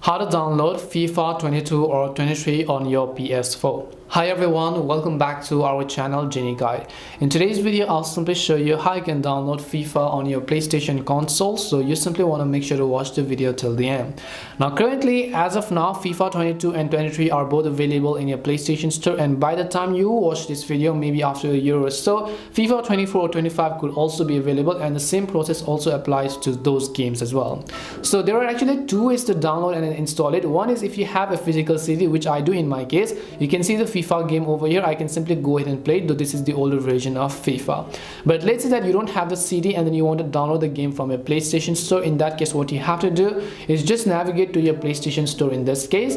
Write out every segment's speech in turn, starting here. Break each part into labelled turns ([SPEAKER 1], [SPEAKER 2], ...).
[SPEAKER 1] how to download FIFA 22 or 23 on your PS4. Hi everyone, welcome back to our channel Genie Guide. In today's video, I'll simply show you how you can download FIFA on your PlayStation console, so you simply want to make sure to watch the video till the end. Now currently, as of now, FIFA 22 and 23 are both available in your PlayStation Store, and by the time you watch this video, maybe after a year or so, FIFA 24 or 25 could also be available, and the same process also applies to those games as well. So there are actually two ways to download and install it. One is if you have a physical CD, which I do in my case. You can see the FIFA game over here. I can simply go ahead and play it, though this is the older version of FIFA. But let's say that you don't have the CD and then you want to download the game from your PlayStation Store. In that case, what you have to do is just navigate to your PlayStation Store in this case,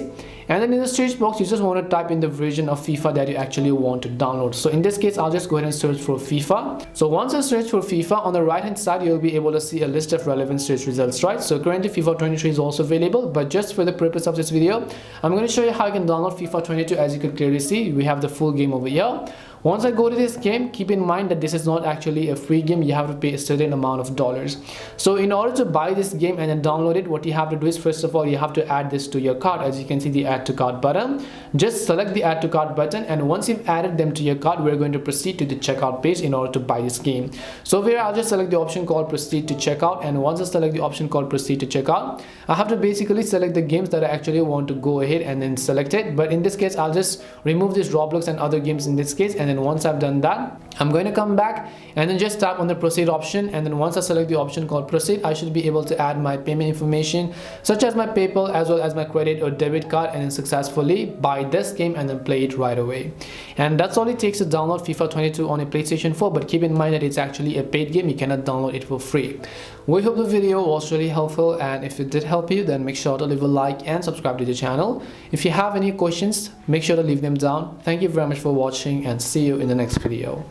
[SPEAKER 1] and then in the search box you just want to type in the version of FIFA that you actually want to download. So in this case, I'll just go ahead and search for FIFA. So once I search for FIFA, on the right hand side you'll be able to see a list of relevant search results, right? So currently FIFA 23 is also available, but just for the purpose of this video, I'm going to show you how you can download FIFA 22. As you can clearly see, we have the full game over here. Once I go to this game, keep in mind that this is not actually a free game. You have to pay a certain amount of dollars. So in order to buy this game and then download it, what you have to do is, first of all, you have to add this to your cart. As you can see, the add to cart button, just select the add to cart button, and once you've added them to your cart, we're going to proceed to the checkout page in order to buy this game. So here I'll just select the option called proceed to checkout, and once I select the option called proceed to checkout, I have to basically select the games that I actually want to go ahead and then select it. But in this case, I'll just remove this Roblox and other games in this case, and then once I've done that, I'm going to come back and then just tap on the proceed option, and then once I select the option called proceed, I should be able to add my payment information such as my PayPal as well as my credit or debit card, and then successfully buy this game and then play it right away. And that's all it takes to download FIFA 22 on a PlayStation 4, but keep in mind that it's actually a paid game. You cannot download it for free. We hope the video was really helpful, and if it did help you, then make sure to leave a like and subscribe to the channel. If you have any questions, make sure to leave them down. Thank you very much for watching, and see you in the next video.